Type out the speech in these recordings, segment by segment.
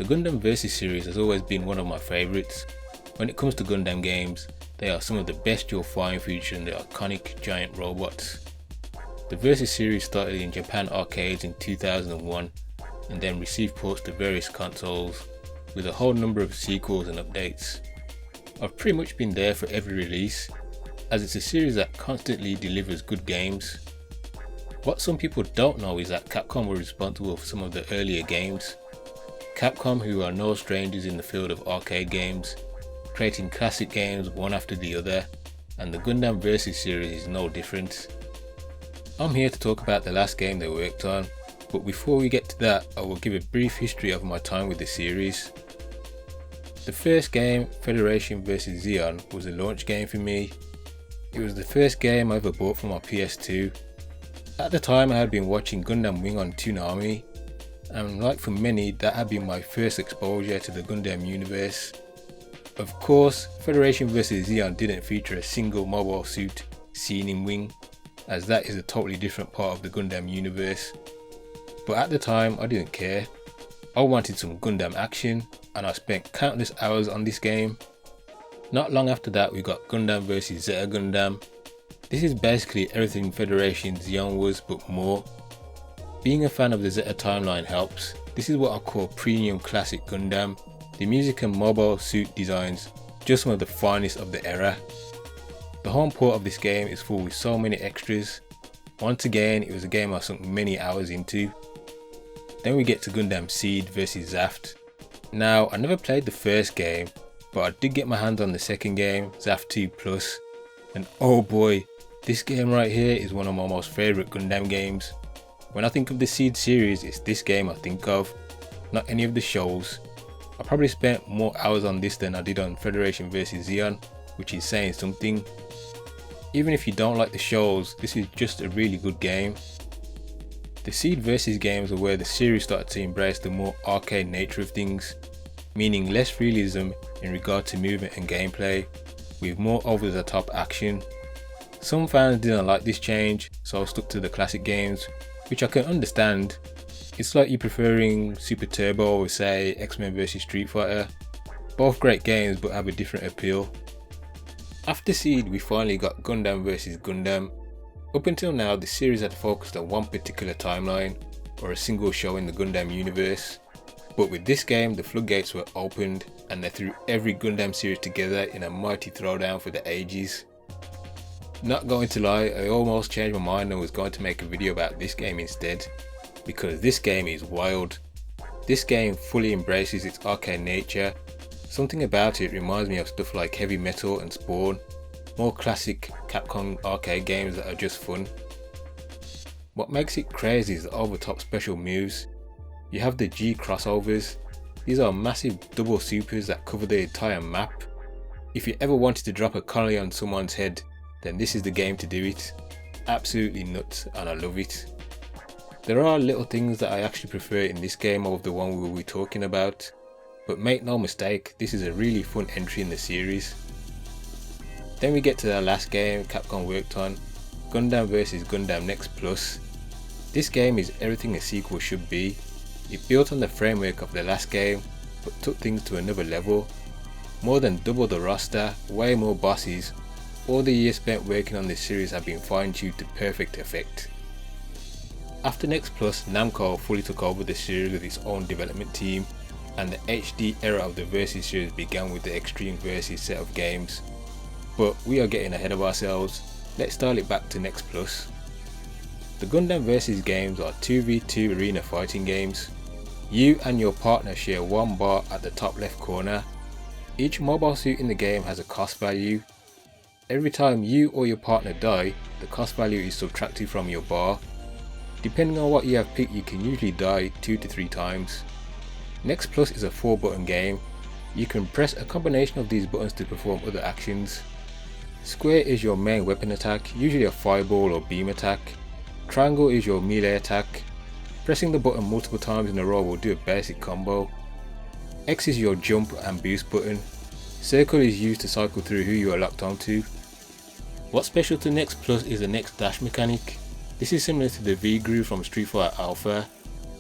Gundam Versus series has always been one of my favourites. When it comes to Gundam games, they are some of the best you'll find featuring the iconic giant robots. The Versus series started in Japan arcades in 2001 and then received ports to various consoles with a whole number of sequels and updates. I've pretty much been there for every release, as it's a series that constantly delivers good games. What some people don't know is that Capcom were responsible for some of the earlier games. Capcom, who are no strangers in the field of arcade games, creating classic games one after the other, and the Gundam Versus series is no different. I'm here to talk about the last game they worked on, but before we get to that, I will give a brief history of my time with the series. The first game, Federation vs Zeon, was a launch game for me. It was the first game I ever bought for my PS2. At the time, I had been watching Gundam Wing on Toonami, and like for many, that had been my first exposure to the Gundam universe. Of course, Federation vs Zeon didn't feature a single mobile suit seen in Wing, as that is a totally different part of the Gundam universe. But at the time, I didn't care. I wanted some Gundam action, and I spent countless hours on this game. Not long after that, we got Gundam vs Zeta Gundam. This is basically everything Federation Zeon was, but more. Being a fan of the Zeta timeline helps. This is what I call premium classic Gundam. The music and mobile suit designs, just some of the finest of the era. The home port of this game is full with so many extras. Once again, it was a game I sunk many hours into. Then we get to Gundam Seed vs Zaft. Now, I never played the first game, but I did get my hands on the second game, Zaft 2 Plus, and oh boy, this game right here is one of my most favourite Gundam games. When I think of the Seed series, it's this game I think of, not any of the shows. I probably spent more hours on this than I did on Federation vs Zeon, which is saying something. Even if you don't like the shows, this is just a really good game. The Seed vs games are where the series started to embrace the more arcade nature of things, meaning less realism in regard to movement and gameplay, with more over the top action. Some fans didn't like this change, so I stuck to the classic games, which I can understand. It's like you preferring Super Turbo or say X-Men vs Street Fighter. Both great games but have a different appeal. After Seed, we finally got Gundam vs Gundam. Up until now, the series had focused on one particular timeline, or a single show in the Gundam universe. But with this game, the floodgates were opened, and they threw every Gundam series together in a mighty throwdown for the ages. Not going to lie, I almost changed my mind and was going to make a video about this game instead, because this game is wild. This game fully embraces its arcade nature. Something about it reminds me of stuff like Heavy Metal and Spawn, more classic Capcom arcade games that are just fun. What makes it crazy is the over-top special moves. You have the G crossovers. These are massive double supers that cover the entire map. If you ever wanted to drop a colony on someone's head, then this is the game to do it. Absolutely nuts, and I love it. There are little things that I actually prefer in this game over the one we will be talking about, but make no mistake, this is a really fun entry in the series. Then we get to the last game Capcom worked on, Gundam vs Gundam Next Plus. This game is everything a sequel should be. It built on the framework of the last game, but took things to another level. More than double the roster, way more bosses. All the years spent working on this series have been fine-tuned to perfect effect. After Next Plus, Namco fully took over the series with its own development team, and the HD era of the Versus series began with the Extreme Versus set of games. But we are getting ahead of ourselves. Let's dial it back to Next Plus. The Gundam Versus games are 2v2 arena fighting games. You and your partner share one bar at the top left corner. Each mobile suit in the game has a cost value. Every time you or your partner die, the cost value is subtracted from your bar. Depending on what you have picked, you can usually die 2 to 3 times. Next Plus is a 4-button game. You can press a combination of these buttons to perform other actions. Square is your main weapon attack, usually a fireball or beam attack. Triangle is your melee attack. Pressing the button multiple times in a row will do a basic combo. X is your jump and boost button. Circle is used to cycle through who you are locked onto. What's special to Next Plus is the next dash mechanic. This is similar to the V-Groove from Street Fighter Alpha.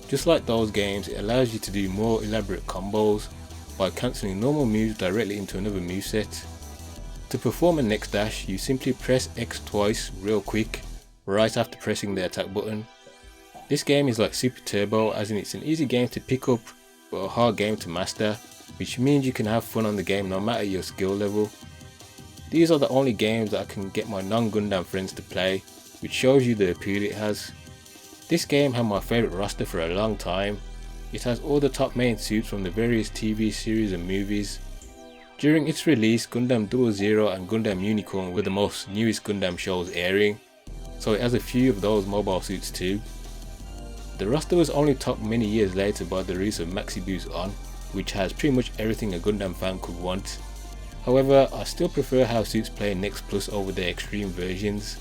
Just like those games, it allows you to do more elaborate combos by cancelling normal moves directly into another moveset. To perform a next dash, you simply press X twice real quick, right after pressing the attack button. This game is like Super Turbo, as in it's an easy game to pick up, but a hard game to master, which means you can have fun on the game no matter your skill level. These are the only games that I can get my non-Gundam friends to play, which shows you the appeal it has. This game had my favourite roster for a long time. It has all the top main suits from the various TV series and movies. During its release, Gundam 00 and Gundam Unicorn were the most newest Gundam shows airing, so it has a few of those mobile suits too. The roster was only topped many years later by the release of Maxi Boost On, which has pretty much everything a Gundam fan could want. However, I still prefer how suits play Next Plus over their extreme versions.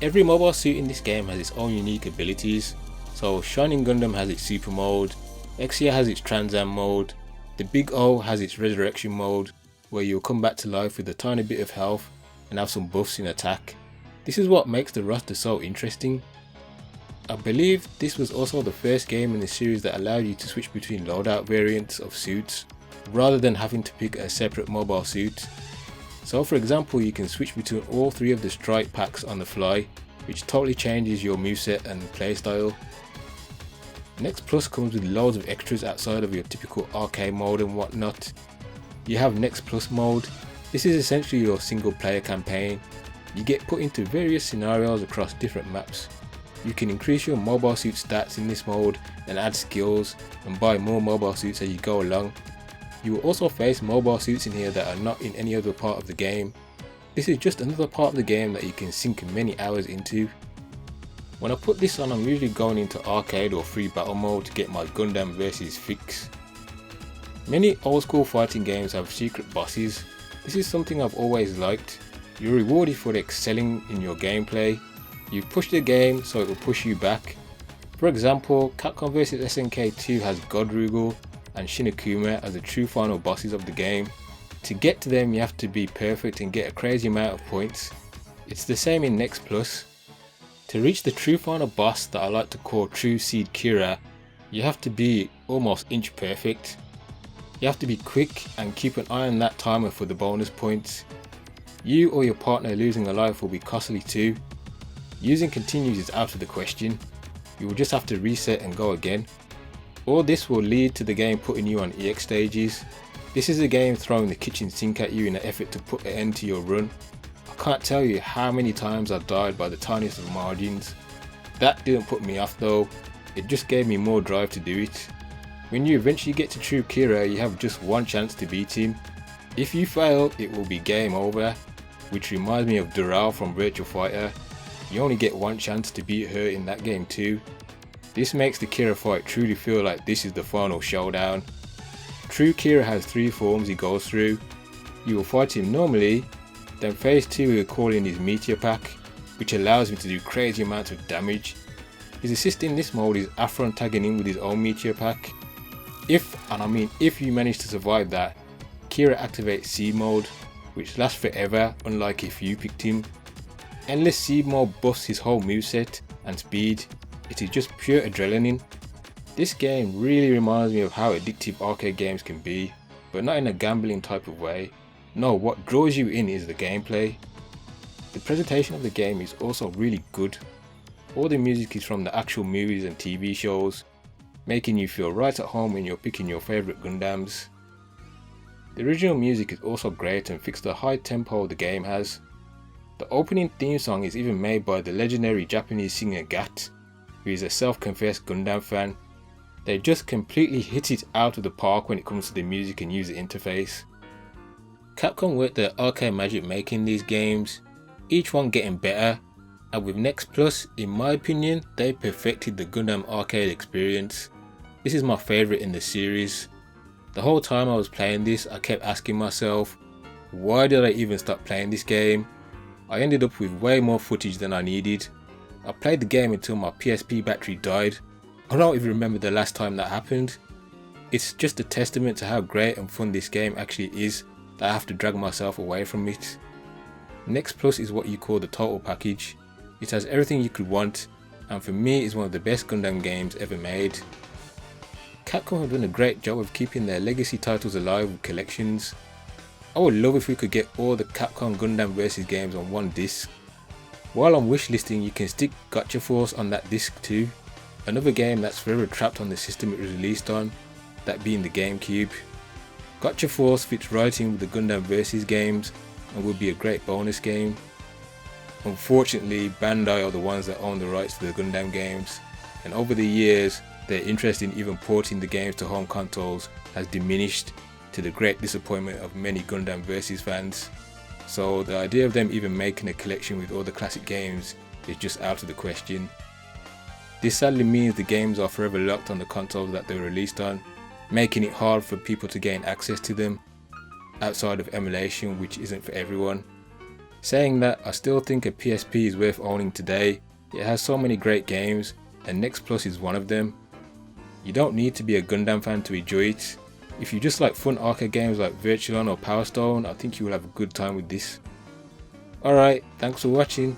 Every mobile suit in this game has its own unique abilities, so Shining Gundam has its Super mode, Exia has its Trans Am mode, the Big O has its Resurrection mode, where you'll come back to life with a tiny bit of health and have some buffs in attack. This is what makes the roster so interesting. I believe this was also the first game in the series that allowed you to switch between loadout variants of suits, rather than having to pick a separate mobile suit. So for example, you can switch between all three of the strike packs on the fly, which totally changes your moveset and playstyle. Next Plus comes with loads of extras outside of your typical arcade mode and whatnot. You have Next Plus mode. This is essentially your single player campaign. You get put into various scenarios across different maps. You can increase your mobile suit stats in this mode and add skills and buy more mobile suits as you go along. You will also face mobile suits in here that are not in any other part of the game. This is just another part of the game that you can sink many hours into. When I put this on, I'm usually going into arcade or free battle mode to get my Gundam Versus fix. Many old school fighting games have secret bosses. This is something I've always liked. You're rewarded for excelling in your gameplay. You push the game so it will push you back. For example, Capcom Versus SNK 2 has Godrugal and Shinakuma as the true final bosses of the game. To get to them, you have to be perfect and get a crazy amount of points. It's the same in Next Plus. To reach the true final boss that I like to call True Seed Kira, you have to be almost inch perfect. You have to be quick and keep an eye on that timer for the bonus points. You or your partner losing a life will be costly too. Using continues is out of the question. You will just have to reset and go again. All this will lead to the game putting you on EX stages. This is a game throwing the kitchen sink at you in an effort to put an end to your run. I can't tell you how many times I've died by the tiniest of margins. That didn't put me off though, it just gave me more drive to do it. When you eventually get to True Kira, you have just one chance to beat him. If you fail, it will be game over, which reminds me of Dural from Virtua Fighter. You only get one chance to beat her in that game too. This makes the Kira fight truly feel like this is the final showdown. True Kira has 3 forms he goes through. You will fight him normally, then phase 2 he will call in his Meteor Pack, which allows him to do crazy amounts of damage. His assist in this mode is Afron tagging in with his own Meteor Pack. If you manage to survive that, Kira activates Seed mode, which lasts forever unlike if you picked him. Endless Seed mode buffs his whole moveset and speed. It is just pure adrenaline. This game really reminds me of how addictive arcade games can be, but not in a gambling type of way. No, what draws you in is the gameplay. The presentation of the game is also really good. All the music is from the actual movies and TV shows, making you feel right at home when you're picking your favourite Gundams. The original music is also great and fits the high tempo the game has. The opening theme song is even made by the legendary Japanese singer Gat, who is a self-confessed Gundam fan. They just completely hit it out of the park when it comes to the music and user interface. Capcom worked their arcade magic making these games, each one getting better, and with Next Plus, in my opinion, they perfected the Gundam arcade experience. This is my favourite in the series. The whole time I was playing this, I kept asking myself, why did I even start playing this game? I ended up with way more footage than I needed. I played the game until my PSP battery died. I don't even remember the last time that happened. It's just a testament to how great and fun this game actually is that I have to drag myself away from it. Next Plus is what you call the total package. It has everything you could want. and for me is one of the best Gundam games ever made. Capcom have done a great job of keeping their legacy titles alive with collections. I would love if we could get all the Capcom Gundam Versus games on one disc. While I'm wishlisting, you can stick Gotcha Force on that disc too, another game that's forever trapped on the system it was released on, that being the GameCube. Gotcha Force fits right in with the Gundam Versus games and would be a great bonus game. Unfortunately, Bandai are the ones that own the rights to the Gundam games, and over the years their interest in even porting the games to home consoles has diminished, to the great disappointment of many Gundam Versus fans. So the idea of them even making a collection with all the classic games is just out of the question. This sadly means the games are forever locked on the consoles that they were released on, making it hard for people to gain access to them outside of emulation, which isn't for everyone. Saying that, I still think a PSP is worth owning today. It has so many great games, and Next Plus is one of them. You don't need to be a Gundam fan to enjoy it. If you just like fun arcade games like Virtualon or Power Stone, I think you will have a good time with this. Alright, thanks for watching.